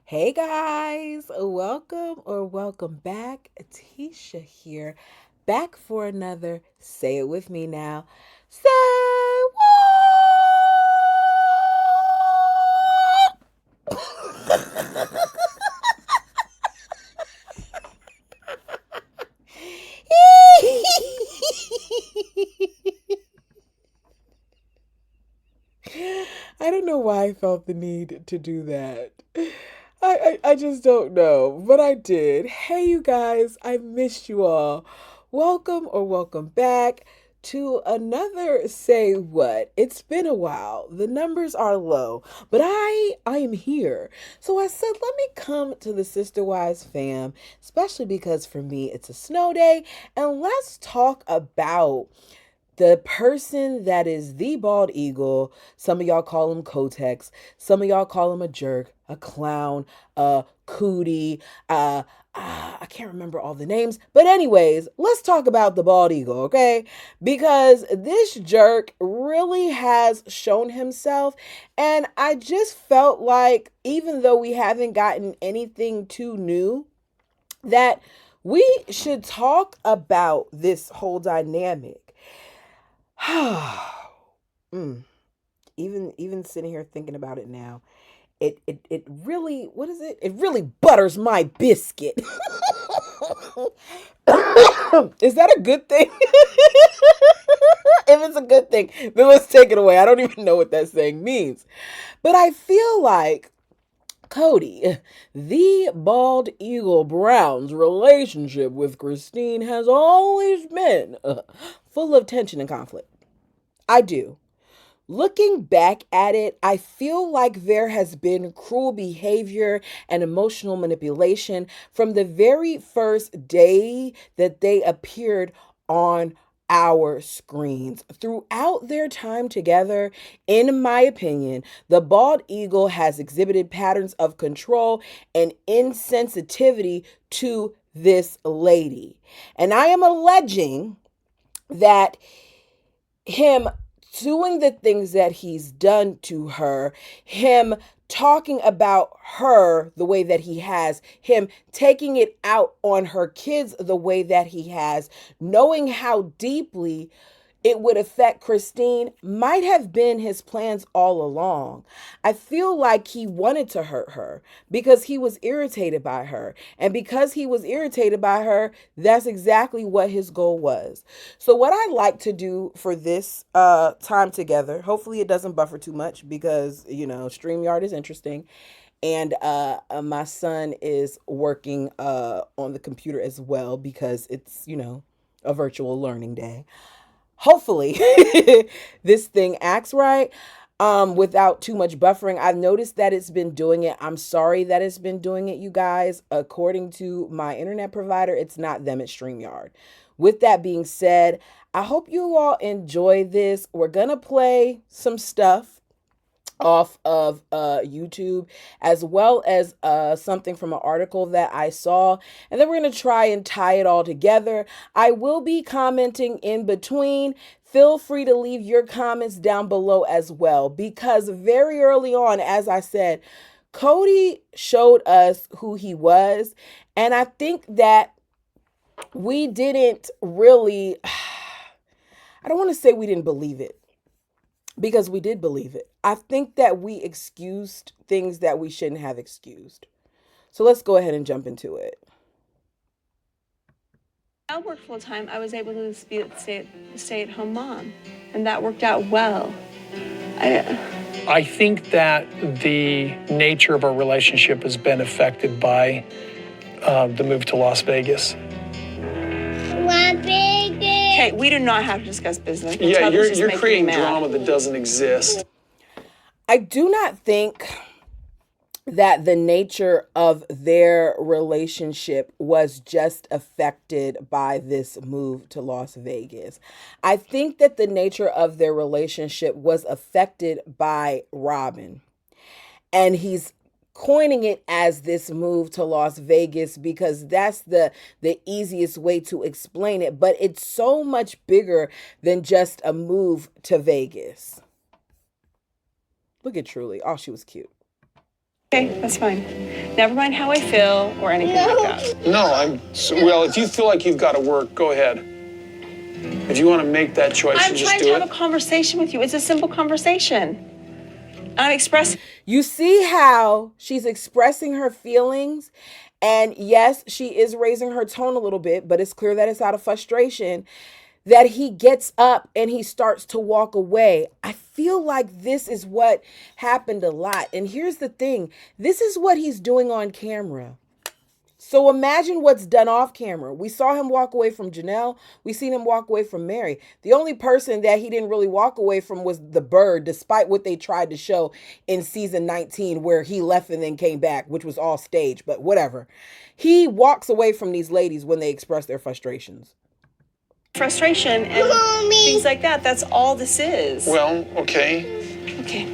Hey guys, welcome back. Tisha here, back for another Say It With Me Now. Say what? I don't know why I felt the need to do that. I just don't know, but I did. Hey, you guys, I missed you all. Welcome back to another Say What. It's been a while. The numbers are low, but I am here. So I said, let me come to the Sister Wise fam, especially because for me it's a snow day, and let's talk about the person that is the bald eagle. Some of y'all call him Kotex. Some of y'all call him a jerk, a clown, a cootie. I can't remember all the names. But, anyways, let's talk about the bald eagle, okay? Because this jerk really has shown himself. And I just felt like, even though we haven't gotten anything too new, that we should talk about this whole dynamic. mm. Even sitting here thinking about it now, it really, what is it? It really butters my biscuit. Is that a good thing? If it's a good thing, then let's take it away. I don't even know what that saying means. But I feel like Cody, the bald eagle Brown's relationship with Christine has always been full of tension and conflict. I do. Looking back at it, I feel like there has been cruel behavior and emotional manipulation from the very first day that they appeared on our screens. Throughout their time together, in my opinion, the bald eagle has exhibited patterns of control and insensitivity to this lady. And I am alleging that him doing the things that he's done to her, him talking about her the way that he has, him taking it out on her kids the way that he has, knowing how deeply it would affect Christine might have been his plans all along. I feel like he wanted to hurt her because he was irritated by her. And because he was irritated by her, that's exactly what his goal was. So what I like to do for this time together, hopefully it doesn't buffer too much because, StreamYard is interesting. And my son is working on the computer as well because it's, a virtual learning day. Hopefully this thing acts right without too much buffering. I've noticed that it's been doing it. I'm sorry that it's been doing it, you guys. According to my internet provider, it's not them, it's StreamYard. With that being said, I hope you all enjoy this. We're gonna play some stuff off of YouTube, as well as something from an article that I saw, and then we're going to try and tie it all together. I will be commenting in between. Feel free to leave your comments down below as well, because very early on, as I said, Cody showed us who he was, and I think that we didn't really, I don't want to say we didn't believe it, because we did believe it. I think that we excused things that we shouldn't have excused. So let's go ahead and jump into it. I worked full time. I was able to be a stay-at-home mom, and that worked out well. I think that the nature of our relationship has been affected by the move to Las Vegas. Okay, we do not have to discuss business. Yeah, you're creating drama that doesn't exist. I do not think that the nature of their relationship was just affected by this move to Las Vegas. I think that the nature of their relationship was affected by Robin. And he's coining it as this move to Las Vegas because that's the easiest way to explain it, but it's so much bigger than just a move to Vegas. Look at Truly. Oh, she was cute. Okay, that's fine. Never mind how I feel or anything like that. No, well, if you feel like you've got to work, go ahead. If you want to make that choice, I'm you just trying do to it. have a conversation with you. It's a simple conversation. I'm expressing. You see how she's expressing her feelings? And yes, she is raising her tone a little bit, but it's clear that it's out of frustration that he gets up and he starts to walk away. I feel like this is what happened a lot. And here's the thing, this is what he's doing on camera. So imagine what's done off camera. We saw him walk away from Janelle. We seen him walk away from Mary. The only person that he didn't really walk away from was the bird, despite what they tried to show in season 19, where he left and then came back, which was all staged, but whatever. He walks away from these ladies when they express their frustrations. Frustration and things like that. That's all this is. Well, okay. Okay.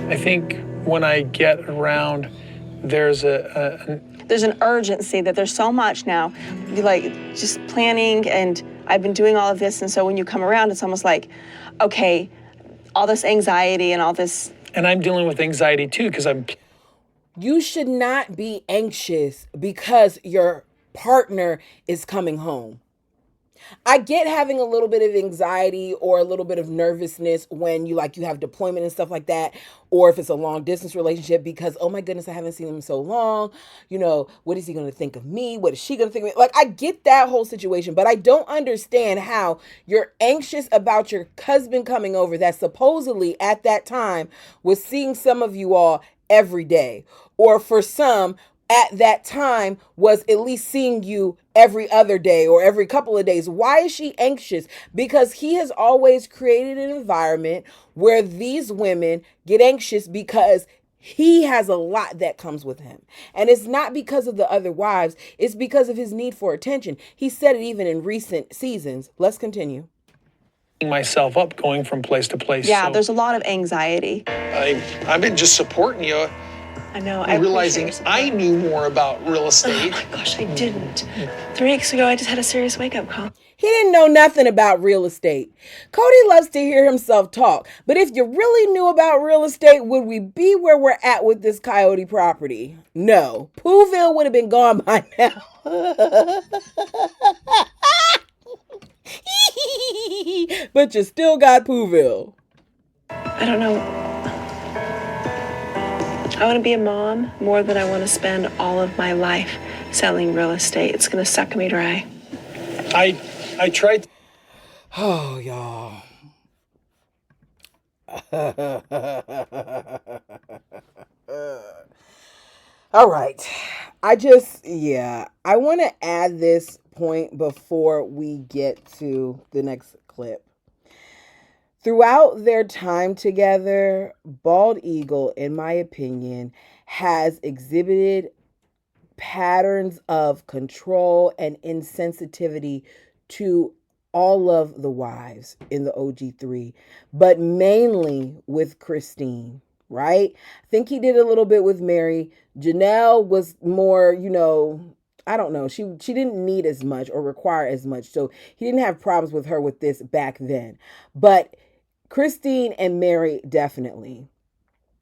I think when I get around, there's There's an urgency that there's so much now. You like just planning, and I've been doing all of this, and so when you come around, it's almost like, okay, all this anxiety and all this. And I'm dealing with anxiety too, because You should not be anxious because your partner is coming home. I get having a little bit of anxiety or a little bit of nervousness when you have deployment and stuff like that, or if it's a long distance relationship, because, oh my goodness, I haven't seen him so long. What is he going to think of me? What is she going to think of me? Like, I get that whole situation, but I don't understand how you're anxious about your husband coming over that supposedly at that time was seeing some of you all every day, or for some at that time was at least seeing you every other day or every couple of days. Why is she anxious? Because he has always created an environment where these women get anxious because he has a lot that comes with him. And it's not because of the other wives. It's because of his need for attention. He said it even in recent seasons. Let's continue. Myself up going from place to place. Yeah, so there's a lot of anxiety. I've been just supporting you. I know. I realizing I knew more about real estate. Oh my gosh, I didn't. 3 weeks ago, I just had a serious wake-up call. He didn't know nothing about real estate. Cody loves to hear himself talk. But if you really knew about real estate, would we be where we're at with this Coyote property? No. Pooville would have been gone by now. But you still got Pooville. I don't know. I want to be a mom more than I want to spend all of my life selling real estate. It's going to suck me dry. I tried. Oh, y'all. All right. I want to add this point before we get to the next clip. Throughout their time together, Bald Eagle, in my opinion, has exhibited patterns of control and insensitivity to all of the wives in the OG3, but mainly with Christine, right? I think he did a little bit with Mary. Janelle was more, I don't know. She didn't need as much or require as much. So he didn't have problems with her with this back then. But Christine and Mary, definitely.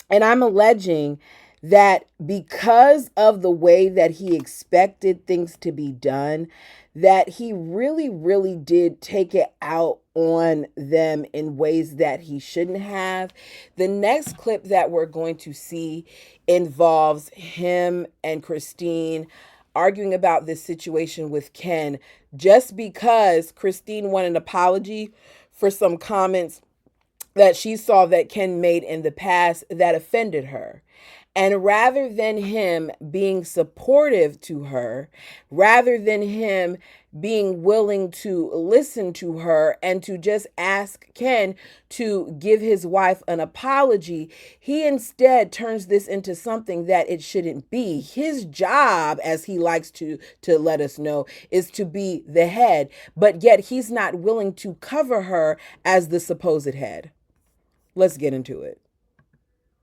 And I'm alleging that because of the way that he expected things to be done, that he really, really did take it out on them in ways that he shouldn't have. The next clip that we're going to see involves him and Christine arguing about this situation with Ken, just because Christine wanted an apology for some comments that she saw that Ken made in the past that offended her. And rather than him being supportive to her, rather than him being willing to listen to her and to just ask Ken to give his wife an apology, he instead turns this into something that it shouldn't be. His job, as he likes to let us know, is to be the head, but yet he's not willing to cover her as the supposed head. Let's get into it.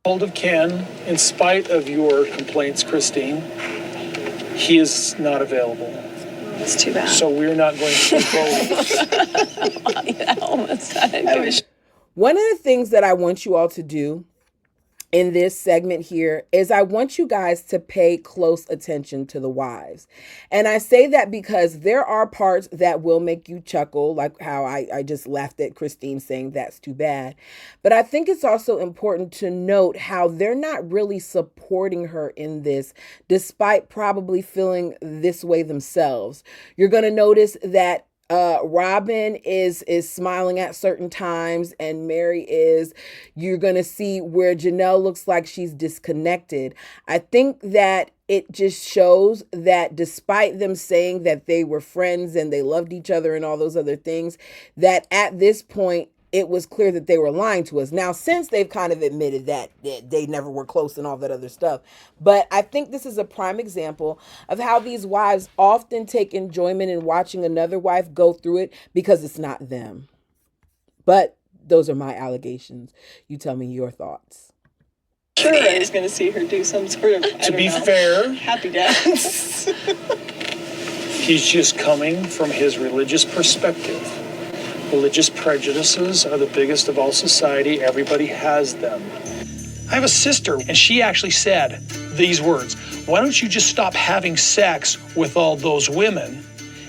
Hold of Ken, in spite of your complaints, Christine, he is not available. It's too bad. So we're not going to go forward. Yeah, almost. I wish. One of the things that I want you all to do in this segment here is I want you guys to pay close attention to the wives. And I say that because there are parts that will make you chuckle, like how I just laughed at Christine saying that's too bad. But I think it's also important to note how they're not really supporting her in this, despite probably feeling this way themselves. You're going to notice that Robin is smiling at certain times, and Mary is. You're gonna see where Janelle looks like she's disconnected. I think that it just shows that despite them saying that they were friends and they loved each other and all those other things, that at this point it was clear that they were lying to us. Now, since they've kind of admitted that they never were close and all that other stuff, but I think this is a prime example of how these wives often take enjoyment in watching another wife go through it because it's not them. But those are my allegations. You tell me your thoughts. Sure, I was going to see her do some sort of, To be fair, happy dance. he's just coming from his religious perspective. Religious prejudices are the biggest of all society. Everybody has them. I have a sister, and she actually said these words: why don't you just stop having sex with all those women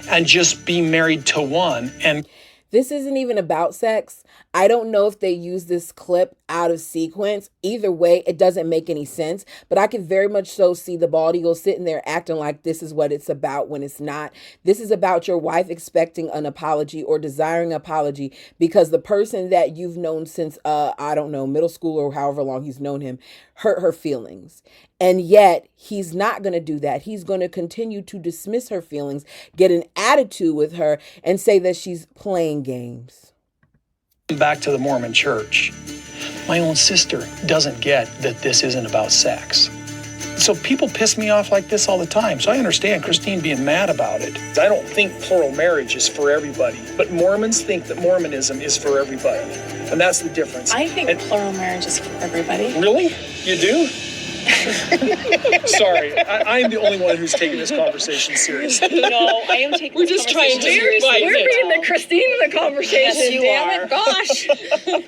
and just be married to one? And this isn't even about sex. I don't know if they use this clip out of sequence. Either way, it doesn't make any sense. But I can very much so see the bald eagle sitting there acting like this is what it's about when it's not. This is about your wife expecting an apology or desiring apology because the person that you've known since, I don't know, middle school or however long he's known him, hurt her feelings. And yet he's not going to do that. He's going to continue to dismiss her feelings, get an attitude with her, and say that she's playing games. back to the Mormon church. My own sister doesn't get that this isn't about sex. So people piss me off like this all the time. So I understand Christine being mad about it. I don't think plural marriage is for everybody, but Mormons think that Mormonism is for everybody. And that's the difference. I think plural marriage is for everybody. Really? You do? Sorry, I'm the only one who's taking this conversation seriously. No, I am taking. We're just trying to. We're being the Christine of the conversation. Yes, you damn are. it, gosh.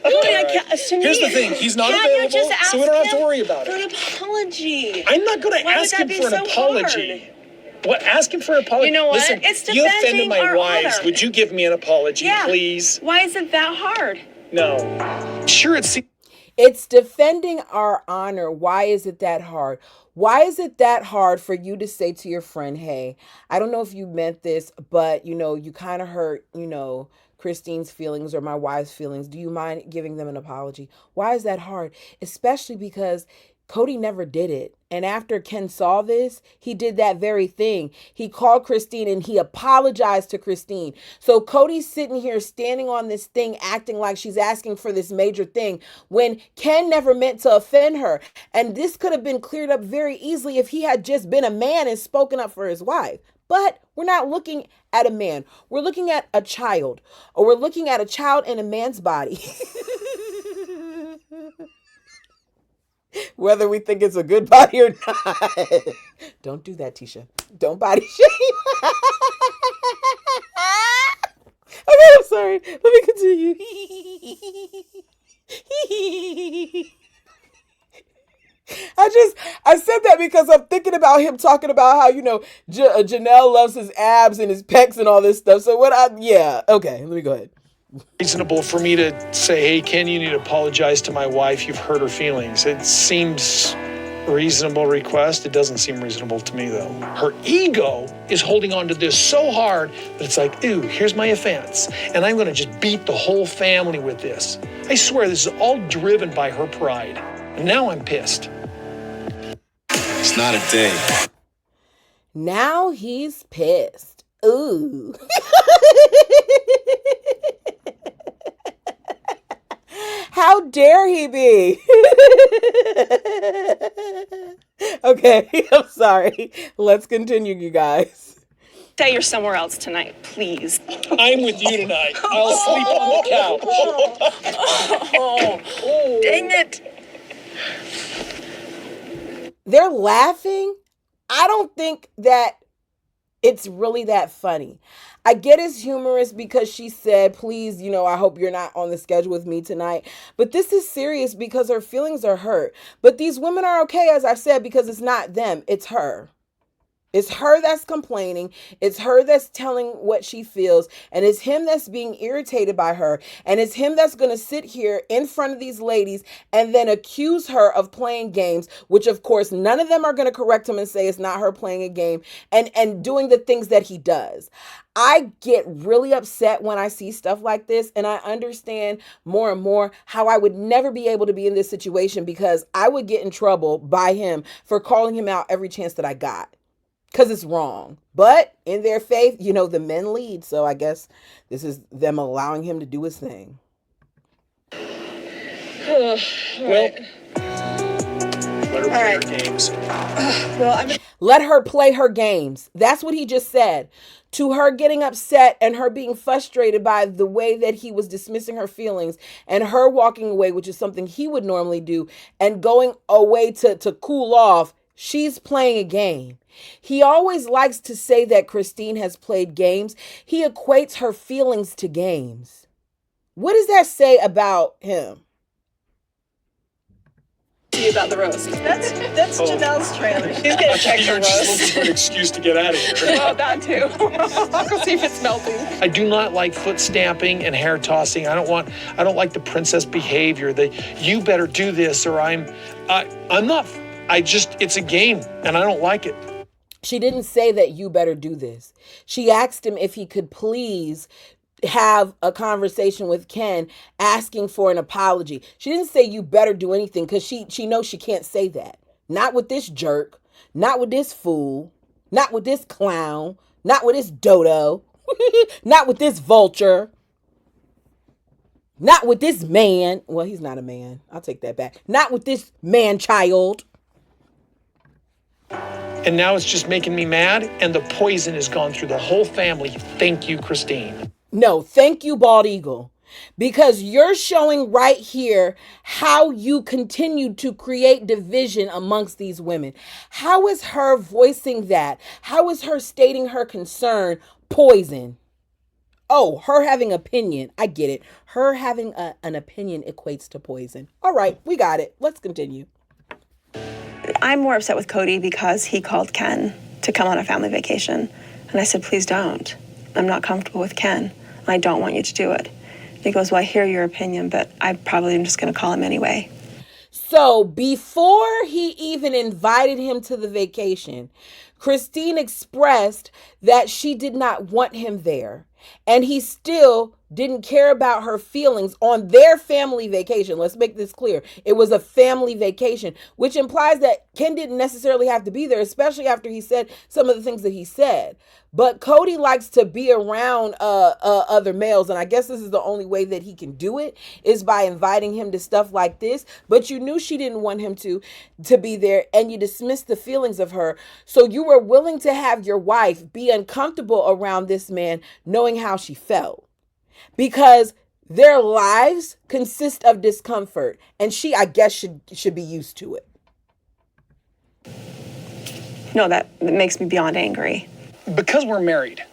Really, I can't. Here's the thing: he's not available, so we don't have to worry about for it. an apology. I'm not going to Why would ask that him be for an so apology. hard? What? Ask him for an apology? You know what? Listen, It's you offended defending my our wives. honor. Would you give me an apology, Yeah. please? Why is it that hard? No. Sure, It's defending our honor. Why is it that hard? Why is it that hard for you to say to your friend, hey, I don't know if you meant this, but, you kind of hurt, Christine's feelings or my wife's feelings. Do you mind giving them an apology? Why is that hard? Especially because Cody never did it. And after Ken saw this, he did that very thing. He called Christine and he apologized to Christine. So Cody's sitting here standing on this thing, acting like she's asking for this major thing when Ken never meant to offend her. And this could have been cleared up very easily if he had just been a man and spoken up for his wife. But we're not looking at a man. We're looking at a child, or we're looking at a child in a man's body. Whether we think it's a good body or not. Don't do that, Tisha. Don't body shame. Okay, I'm sorry. Let me continue. I said that because I'm thinking about him talking about how, Janelle loves his abs and his pecs and all this stuff. So okay, let me go ahead. reasonable for me to say, hey, Ken, you need to apologize to my wife. You've hurt her feelings. It seems a reasonable request. It doesn't seem reasonable to me, though. Her ego is holding on to this so hard that it's like, ooh, here's my offense. And I'm going to just beat the whole family with this. I swear this is all driven by her pride. And now I'm pissed. It's not a day. Now he's pissed. Ooh. How dare he be? Okay, I'm sorry. Let's continue, you guys. Say you're somewhere else tonight, please. I'm with you tonight. I'll sleep on the couch. Dang it. They're laughing. I don't think that It's really that funny. I get it's humorous because she said, please, I hope you're not on the schedule with me tonight. But this is serious because her feelings are hurt. But these women are okay, as I said, because it's not them, it's her. It's her that's complaining. It's her that's telling what she feels. And it's him that's being irritated by her. And it's him that's going to sit here in front of these ladies and then accuse her of playing games, which of course none of them are going to correct him and say it's not her playing a game and doing the things that he does. I get really upset when I see stuff like this, and I understand more and more how I would never be able to be in this situation because I would get in trouble by him for calling him out every chance that I got. Because it's wrong. But in their faith, the men lead. So I guess this is them allowing him to do his thing. Well, let her play her games. Let her play her games. That's what he just said. To her getting upset and her being frustrated by the way that he was dismissing her feelings and her walking away, which is something he would normally do, and going away to cool off, she's playing a game. He always likes to say that Christine has played games. He equates her feelings to games. What does that say about him? About the roast. That's Janelle's trailer. She's gonna check the You're just looking roast. for an excuse to get out of here. Oh, that too. I'll go see if it's melting. I do not like foot stamping and hair tossing. I don't like the princess behavior. You better do this or I'm not. It's a game and I don't like it. She didn't say that you better do this. She asked him if he could please have a conversation with Ken asking for an apology. She didn't say you better do anything because she knows she can't say that. Not with this jerk, not with this fool, not with this clown, not with this dodo, not with this vulture, not with this man. Well, he's not a man. I'll take that back. Not with this man-child. And now it's just making me mad, and the poison has gone through the whole family. Thank you, Christine. No, thank you, Bald Eagle. Because you're showing right here how you continue to create division amongst these women. How is her voicing that? How is her stating her concern poison? Oh, her having opinion. I get it. Her having an opinion equates to poison. All right, we got it. Let's continue. I'm more upset with Cody because he called Ken to come on a family vacation. And I said, please don't. I'm not comfortable with Ken. I don't want you to do it. And he goes, well, I hear your opinion, but I probably am just going to call him anyway. So before he even invited him to the vacation, Christine expressed that she did not want him there. And he still didn't care about her feelings on their family vacation. Let's make this clear. It was a family vacation, which implies that Ken didn't necessarily have to be there, especially after he said some of the things that he said. But Cody likes to be around other males, and I guess this is the only way that he can do it is by inviting him to stuff like this. But you knew she didn't want him to be there, and you dismissed the feelings of her. So you were willing to have your wife be uncomfortable around this man, knowing how she felt. Because their lives consist of discomfort, and she, I guess, should be used to it. No, that makes me beyond angry. Because we're married,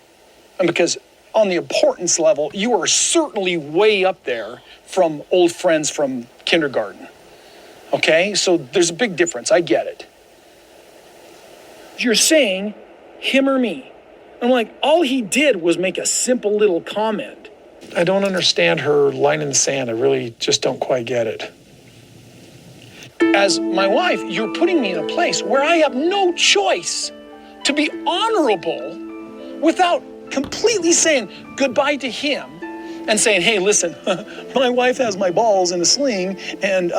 and because on the importance level, you are certainly way up there from old friends from kindergarten. Okay? So there's a big difference. I get it. You're saying him or me. I'm like, all he did was make a simple little comment. I don't understand her line in the sand. I really just don't quite get it. As my wife, you're putting me in a place where I have no choice to be honorable without completely saying goodbye to him and saying, hey, listen, my wife has my balls in a sling, and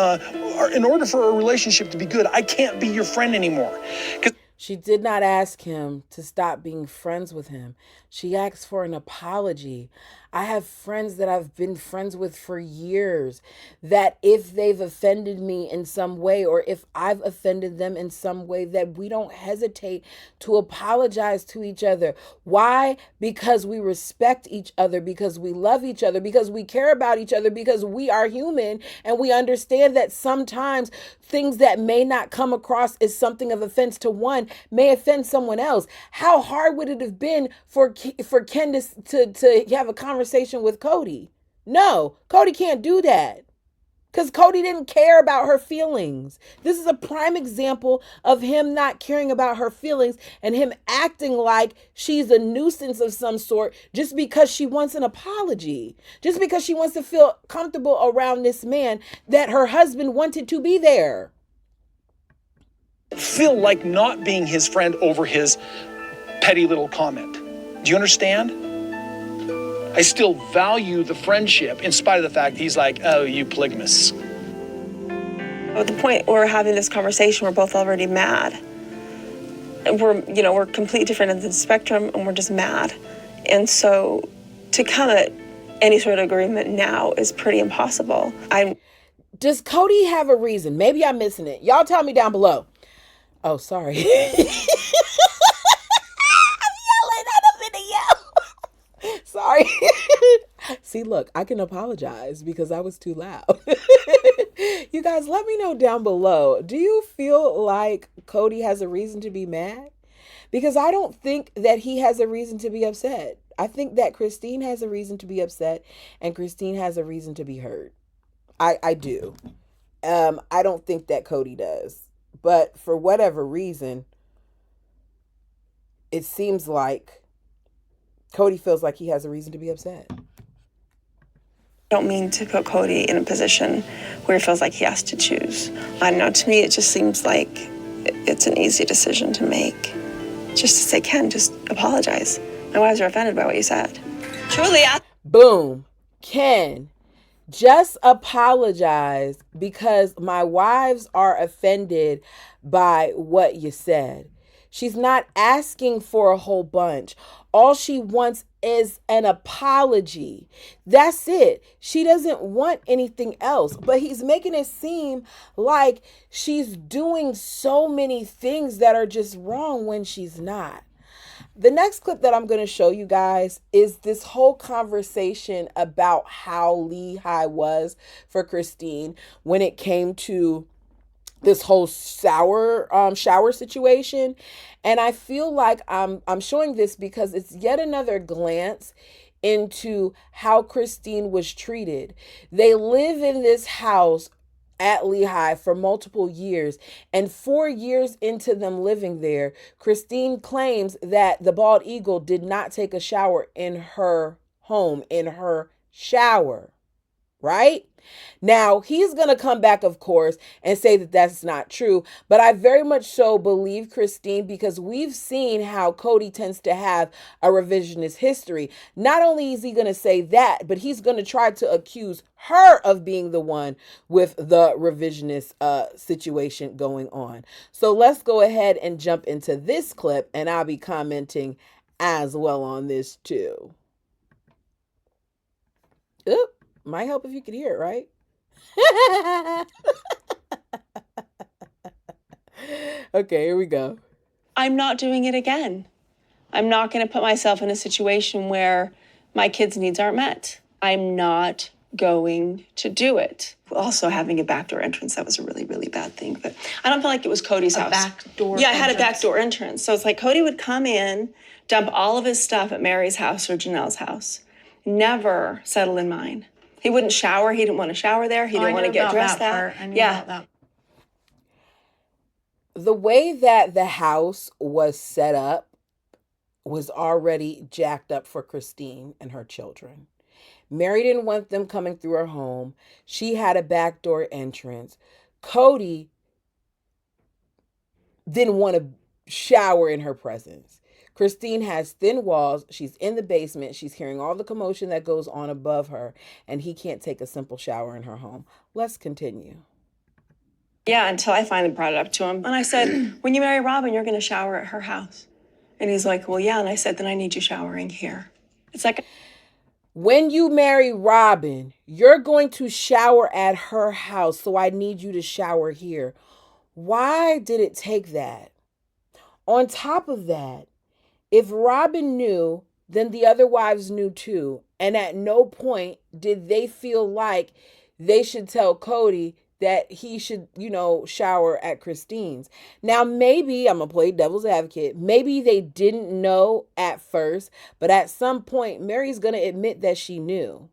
in order for a relationship to be good, I can't be your friend anymore. She did not ask him to stop being friends with him. She asked for an apology. I have friends that I've been friends with for years that if they've offended me in some way or if I've offended them in some way, that we don't hesitate to apologize to each other. Why? Because we respect each other, because we love each other, because we care about each other, because we are human and we understand that sometimes things that may not come across as something of offense to one may offend someone else. How hard would it have been for Ken to have a conversation with Cody? No, Cody can't do that because Cody didn't care about her feelings. This is a prime example of him not caring about her feelings and him acting like she's a nuisance of some sort just because she wants an apology, just because she wants to feel comfortable around this man that her husband wanted to be there. Feel like not being his friend over his petty little comment. Do you understand? I still value the friendship in spite of the fact he's like, oh, you polygamous. At the point where we're having this conversation, we're both already mad. And we're completely different ends of the spectrum and we're just mad. And so to come at any sort of agreement now is pretty impossible. Does Cody have a reason? Maybe I'm missing it. Y'all tell me down below. Oh, sorry. I'm yelling at a video. Sorry. See, look, I can apologize because I was too loud. You guys, let me know down below. Do you feel like Cody has a reason to be mad? Because I don't think that he has a reason to be upset. I think that Christine has a reason to be upset and Christine has a reason to be hurt. I do. I don't think that Cody does. But for whatever reason, it seems like Cody feels like he has a reason to be upset. I don't mean to put Cody in a position where he feels like he has to choose. I don't know, to me it just seems like it's an easy decision to make. Just to say, Ken, just apologize. My wives are offended by what you said. Truly, Boom. Ken, just apologize because my wives are offended by what you said. She's not asking for a whole bunch. All she wants is an apology. That's it. She doesn't want anything else. But he's making it seem like she's doing so many things that are just wrong when she's not. The next clip that I'm going to show you guys is this whole conversation about how Lehi was for Christine when it came to this whole shower situation. And I feel like I'm showing this because it's yet another glance into how Christine was treated. They live in this house at Lehi for multiple years, and 4 years into them living there, Christine claims that the bald eagle did not take a shower in her home, in her shower, right? Now, he's going to come back, of course, and say that that's not true. But I very much so believe Christine because we've seen how Cody tends to have a revisionist history. Not only is he going to say that, but he's going to try to accuse her of being the one with the revisionist situation going on. So let's go ahead and jump into this clip, and I'll be commenting as well on this too. Oop. Might help if you could hear it, right? Okay, here we go. I'm not doing it again. I'm not going to put myself in a situation where my kids' needs aren't met. I'm not going to do it. Also, having a backdoor entrance, that was a really, really bad thing. But I don't feel like it was Cody's house. Backdoor Yeah, I had a backdoor entrance. So it's like Cody would come in, dump all of his stuff at Mary's house or Janelle's house. Never settle in mine. He wouldn't shower. He didn't want to shower there. He didn't want to get dressed there. Yeah. The way that the house was set up was already jacked up for Christine and her children. Mary didn't want them coming through her home. She had a backdoor entrance. Cody didn't want to shower in her presence. Christine has thin walls. She's in the basement. She's hearing all the commotion that goes on above her, and he can't take a simple shower in her home. Let's continue. Yeah, until I finally brought it up to him. And I said, when you marry Robin, you're going to shower at her house. And he's like, well, yeah. And I said, then I need you showering here. It's like... When you marry Robin, you're going to shower at her house, so I need you to shower here. Why did it take that? On top of that, if Robin knew, then the other wives knew too. And at no point did they feel like they should tell Cody that he should, shower at Christine's. Now, maybe, I'm going to play devil's advocate, maybe they didn't know at first, but at some point, Mary's going to admit that she knew.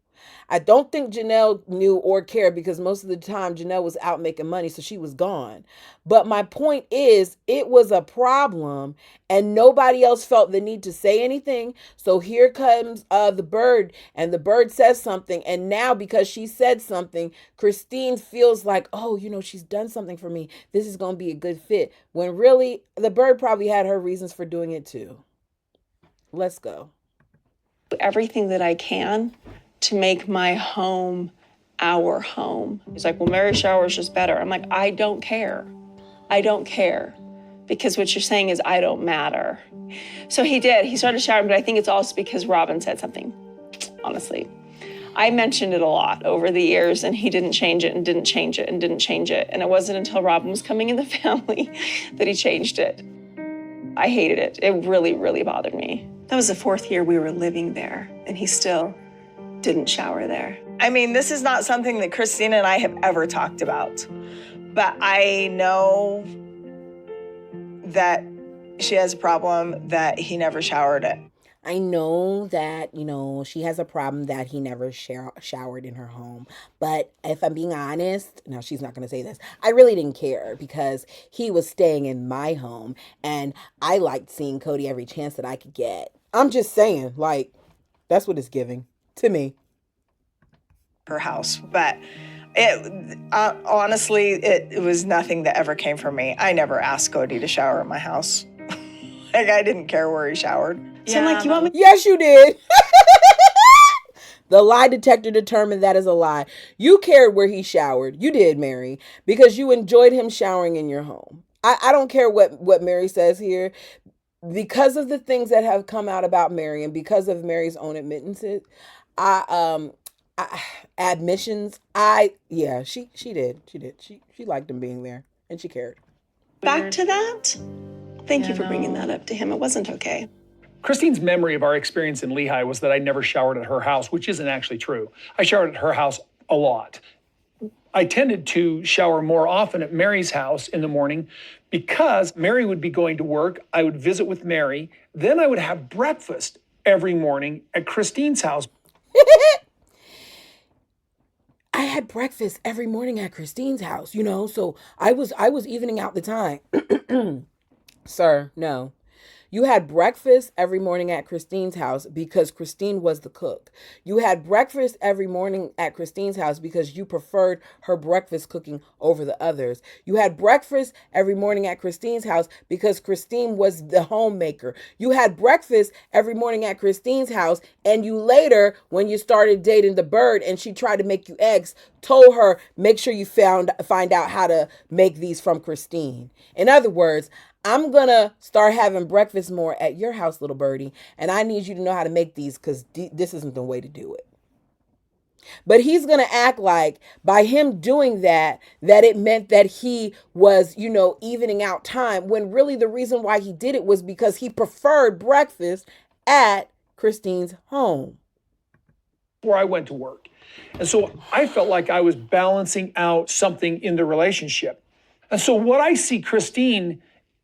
I don't think Janelle knew or cared because most of the time Janelle was out making money, so she was gone. But my point is, it was a problem and nobody else felt the need to say anything. So here comes the bird, and the bird says something. And now because she said something, Christine feels like, oh, she's done something for me. This is going to be a good fit. When really, the bird probably had her reasons for doing it too. Let's go. Everything that I can to make my home our home. He's like, well, Mary showers just better. I'm like, I don't care. I don't care. Because what you're saying is I don't matter. So he did. He started showering, but I think it's also because Robin said something, honestly. I mentioned it a lot over the years, and he didn't change it and didn't change it and didn't change it. And it wasn't until Robin was coming in the family that he changed it. I hated it. It really, really bothered me. That was the 4th year we were living there, and he still didn't shower there. I mean, this is not something that Christine and I have ever talked about, but I know that she has a problem that he never showered it. I know that, she has a problem that he never showered in her home. But if I'm being honest, no, she's not going to say this. I really didn't care because he was staying in my home and I liked seeing Cody every chance that I could get. I'm just saying, that's what it's giving to me. Her house, but it honestly, it was nothing that ever came from me. I never asked Cody to shower at my house. I didn't care where he showered. So I'm like, you want me? Yes, you did. The lie detector determined that is a lie. You cared where he showered. You did, Mary, because you enjoyed him showering in your home. I don't care what Mary says here. Because of the things that have come out about Mary and because of Mary's own admittances, admissions, she did. She liked him being there and she cared. Back to that. Thank you for bringing that up to him. It wasn't okay. Christine's memory of our experience in Lehi was that I never showered at her house, which isn't actually true. I showered at her house a lot. I tended to shower more often at Mary's house in the morning because Mary would be going to work. I would visit with Mary. Then I would have breakfast every morning at Christine's house. I had breakfast every morning at Christine's house, so I was evening out the time. Sir, no. You had breakfast every morning at Christine's house because Christine was the cook. You had breakfast every morning at Christine's house because you preferred her breakfast cooking over the others. You had breakfast every morning at Christine's house because Christine was the homemaker. You had breakfast every morning at Christine's house, and you later, when you started dating the bird and she tried to make you eggs, told her, make sure you find out how to make these from Christine. In other words, I'm going to start having breakfast more at your house, little birdie, and I need you to know how to make these because this isn't the way to do it. But he's going to act like by him doing that it meant that he was, evening out time, when really the reason why he did it was because he preferred breakfast at Christine's home. Where I went to work. And so I felt like I was balancing out something in the relationship. And so what I see Christine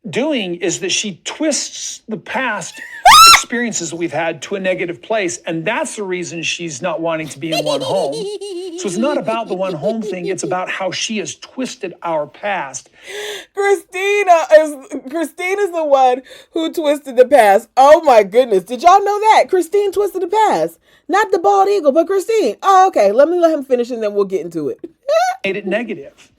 doing is that she twists the past experiences that we've had to a negative place. And that's the reason she's not wanting to be in one home. So it's not about the one home thing. It's about how she has twisted our past. Christine is the one who twisted the past. Oh my goodness. Did y'all know that? Christine twisted the past. Not the bald eagle, but Christine. Oh, okay. Let him finish and then we'll get into it. Made it negative.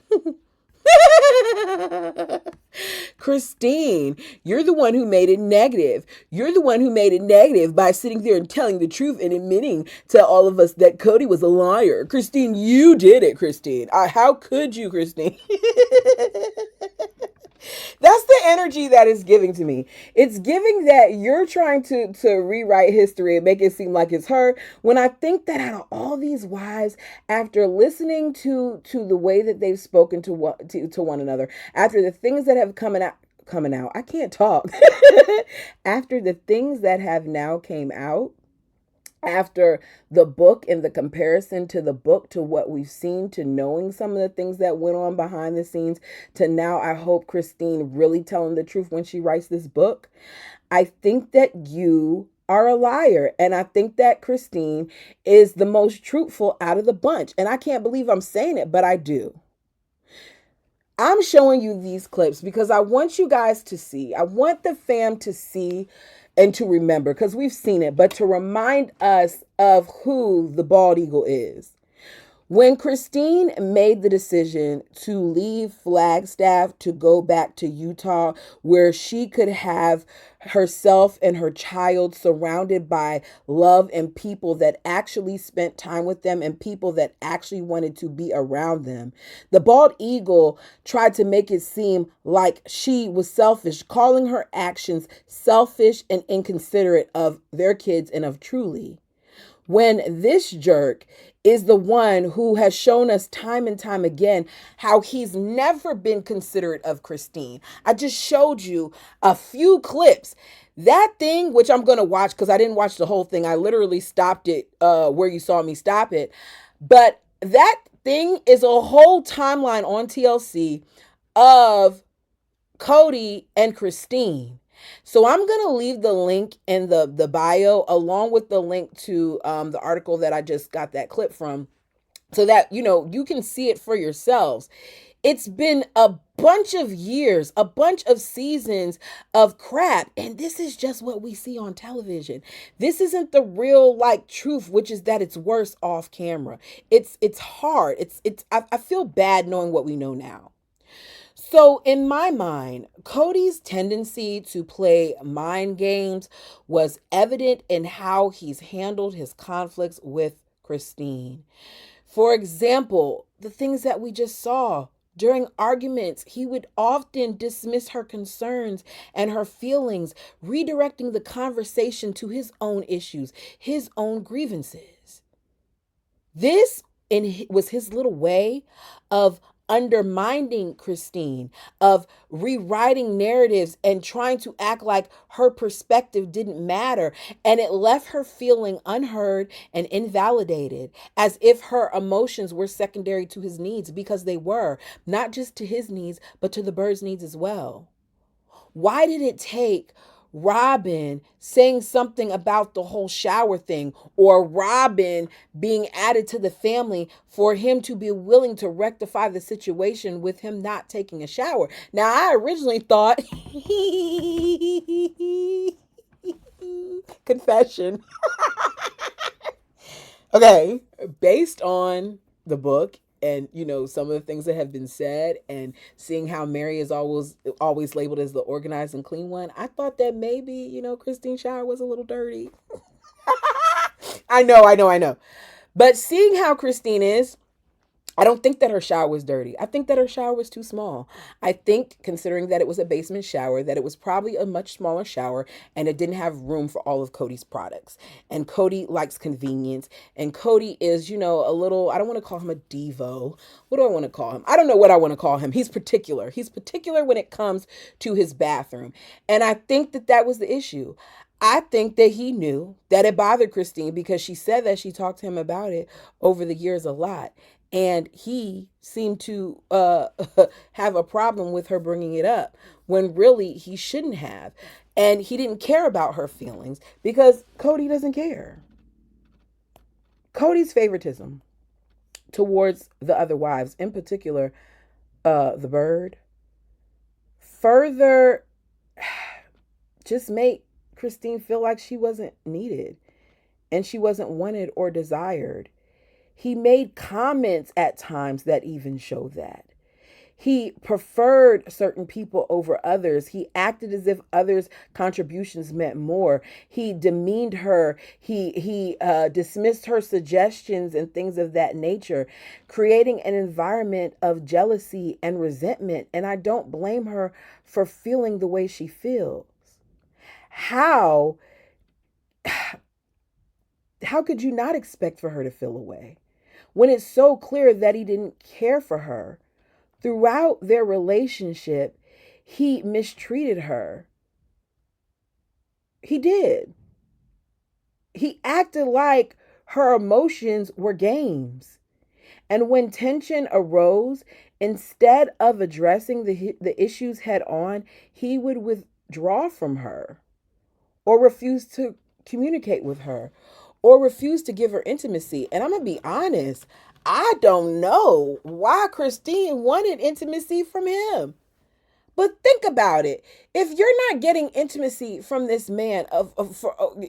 Christine, you're the one who made it negative. You're the one who made it negative by sitting there and telling the truth and admitting to all of us that Cody was a liar. Christine, you did it, Christine. How could you, Christine? That's the energy that is giving to me. It's giving that you're trying to rewrite history and make it seem like it's her. When I think that out of all these wives, after listening to the way that they've spoken to one another, after the things that have coming out, I can't talk. After the things that have now came out, after the book and the comparison to the book, to what we've seen, to knowing some of the things that went on behind the scenes, to now I hope Christine really telling the truth when she writes this book, I think that you are a liar. And I think that Christine is the most truthful out of the bunch. And I can't believe I'm saying it, but I do. I'm showing you these clips because I want you guys to see. I want the fam to see and to remember, because we've seen it, but to remind us of who the bald eagle is. When Christine made the decision to leave Flagstaff to go back to Utah, where she could have herself and her child surrounded by love and people that actually spent time with them and people that actually wanted to be around them, the bald eagle tried to make it seem like she was selfish, calling her actions selfish and inconsiderate of their kids and of Truly. When this jerk is the one who has shown us time and time again how he's never been considerate of Christine. I just showed you a few clips. That thing, which I'm going to watch because I didn't watch the whole thing. I literally stopped it where you saw me stop it. But that thing is a whole timeline on TLC of Cody and Christine. So I'm going to leave the link in the bio along with the link to the article that I just got that clip from, so that, you can see it for yourselves. It's been a bunch of years, a bunch of seasons of crap. And this is just what we see on television. This isn't the real truth, which is that it's worse off camera. It's hard. I feel bad knowing what we know now. So in my mind, Cody's tendency to play mind games was evident in how he's handled his conflicts with Christine. For example, the things that we just saw. During arguments, he would often dismiss her concerns and her feelings, redirecting the conversation to his own issues, his own grievances. This was his little way of undermining Christine, of rewriting narratives and trying to act like her perspective didn't matter. And it left her feeling unheard and invalidated, as if her emotions were secondary to his needs, because they were, not just to his needs, but to the bird's needs as well. Why did it take Robin saying something about the whole shower thing, or Robin being added to the family, for him to be willing to rectify the situation with him not taking a shower? Now, I originally thought, confession. Okay, based on the book and some of the things that have been said, and seeing how Mary is always labeled as the organized and clean one, I thought that maybe Christine's shower was a little dirty. I know. But seeing how Christine is, I don't think that her shower was dirty. I think that her shower was too small. I think, considering that it was a basement shower, that it was probably a much smaller shower, and it didn't have room for all of Cody's products. And Cody likes convenience. And Cody is, a little, I don't want to call him a Devo. What do I want to call him? I don't know what I want to call him. He's particular. He's particular when it comes to his bathroom. And I think that was the issue. I think that he knew that it bothered Christine, because she said that she talked to him about it over the years a lot. And he seemed to have a problem with her bringing it up, when really he shouldn't have. And he didn't care about her feelings, because Cody doesn't care. Cody's favoritism towards the other wives, in particular, the bird, further just made Christine feel like she wasn't needed and she wasn't wanted or desired. He made comments at times that even show that. He preferred certain people over others. He acted as if others' contributions meant more. He demeaned her. He dismissed her suggestions and things of that nature, creating an environment of jealousy and resentment. And I don't blame her for feeling the way she feels. How could you not expect for her to feel away when it's so clear that he didn't care for her? Throughout their relationship, he mistreated her. He did. He acted like her emotions were games. And when tension arose, instead of addressing the issues head on, he would withdraw from her or refuse to communicate with her or refuse to give her intimacy. And I'm going to be honest, I don't know why Christine wanted intimacy from him. But think about it. If you're not getting intimacy from this man,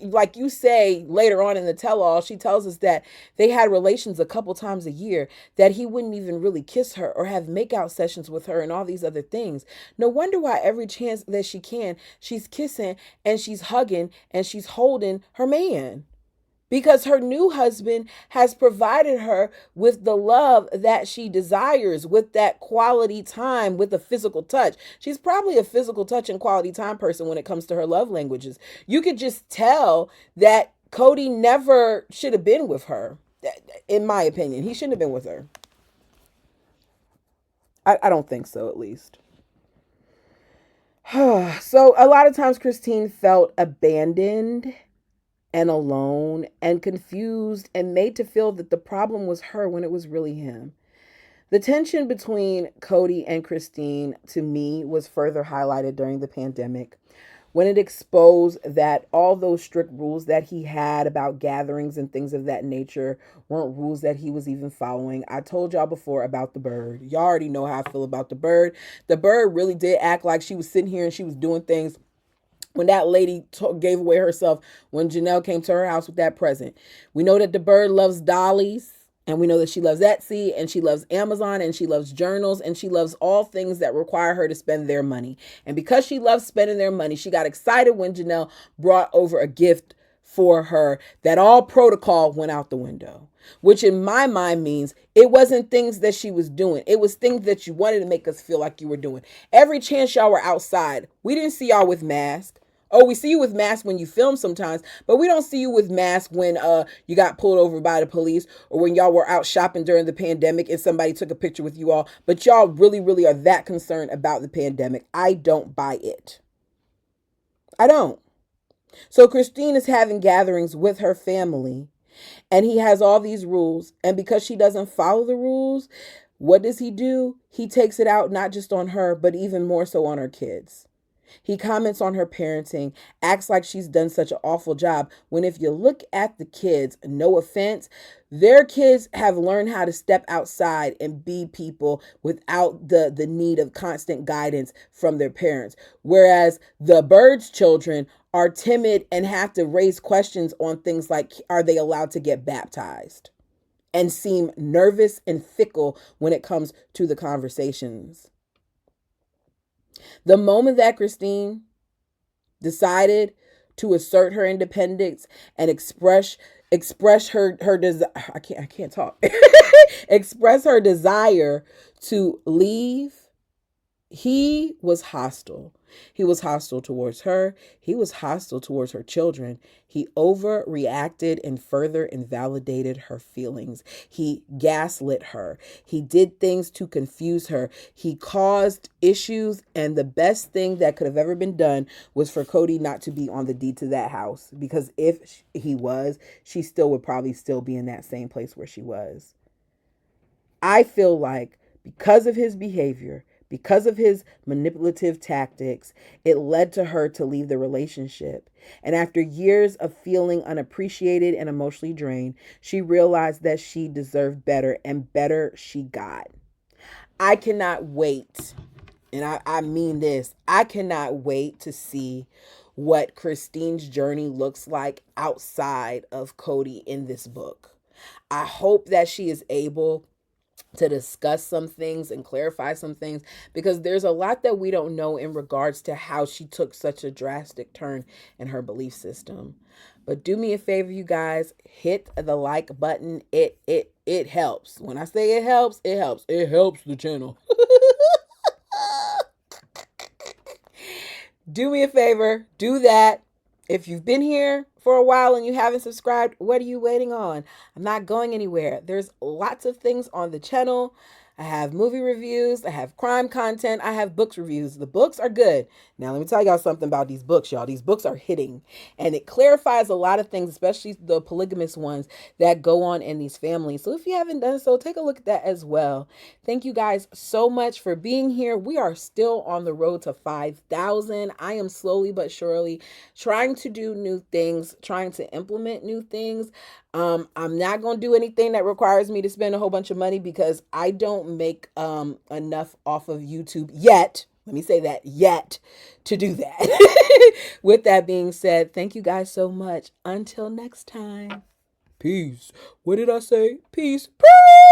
like you say later on in the tell-all, she tells us that they had relations a couple times a year, that he wouldn't even really kiss her or have makeout sessions with her and all these other things. No wonder why every chance that she can, she's kissing and she's hugging and she's holding her man. Because her new husband has provided her with the love that she desires, with that quality time, with a physical touch. She's probably a physical touch and quality time person when it comes to her love languages. You could just tell that Cody never should have been with her. In my opinion, he shouldn't have been with her. I don't think so, at least. So a lot of times Christine felt abandoned and alone and confused and made to feel that the problem was her when it was really him. The tension between Cody and Christine, to me, was further highlighted during the pandemic when it exposed that all those strict rules that he had about gatherings and things of that nature weren't rules that he was even following. I told y'all before about the bird. Y'all already know how I feel about the bird. The bird really did act like she was sitting here and she was doing things when that lady gave away herself when Janelle came to her house with that present. We know that the bird loves dollies, and we know that she loves Etsy, and she loves Amazon, and she loves journals, and she loves all things that require her to spend their money. And because she loves spending their money, she got excited when Janelle brought over a gift for her that all protocol went out the window, which in my mind means it wasn't things that she was doing. It was things that you wanted to make us feel like you were doing. Every chance y'all were outside, we didn't see y'all with masks. Oh, we see you with masks when you film sometimes, but we don't see you with masks when you got pulled over by the police or when y'all were out shopping during the pandemic and somebody took a picture with you all. But y'all really, really are that concerned about the pandemic. I don't buy it. I don't. So Christine is having gatherings with her family and he has all these rules. And because she doesn't follow the rules, what does he do? He takes it out not just on her, but even more so on her kids. He comments on her parenting, acts like she's done such an awful job, when if you look at the kids, no offense, their kids have learned how to step outside and be people without the need of constant guidance from their parents. Whereas the bird's children are timid and have to raise questions on things like, are they allowed to get baptized? And seem nervous and fickle when it comes to the conversations. The moment that Christine decided to assert her independence and express her desire, I can't talk. Express her desire to leave, he was hostile. He was hostile towards her. He was hostile towards her children. He overreacted and further invalidated her feelings. He gaslit her. He did things to confuse her. He caused issues. And the best thing that could have ever been done was for Cody not to be on the deed to that house. Because if he was, she still would probably still be in that same place where she was. I feel like because of his behavior, because of his manipulative tactics, it led to her to leave the relationship. And after years of feeling unappreciated and emotionally drained, she realized that she deserved better, and better she got. I cannot wait, and I mean this, I cannot wait to see what Christine's journey looks like outside of Cody in this book. I hope that she is able to discuss some things and clarify some things, because there's a lot that we don't know in regards to how she took such a drastic turn in her belief system. But do me a favor, you guys, hit the like button. It helps. When I say it helps, it helps. It helps the channel. Do me a favor, do that. If you've been here for a while and you haven't subscribed, what are you waiting on? I'm not going anywhere. There's lots of things on the channel. I have movie reviews, I have crime content, I have books reviews. The books are good. Now, let me tell y'all something about these books, y'all. These books are hitting, and it clarifies a lot of things, especially the polygamous ones that go on in these families. So if you haven't done so, take a look at that as well. Thank you guys so much for being here. We are still on the road to 5,000. I am slowly but surely trying to do new things, trying to implement new things. I'm not going to do anything that requires me to spend a whole bunch of money, because I don't make enough off of YouTube yet. Let me say that, yet, to do that. With that being said, thank you guys so much. Until next time. Peace. What did I say? Peace. Peace.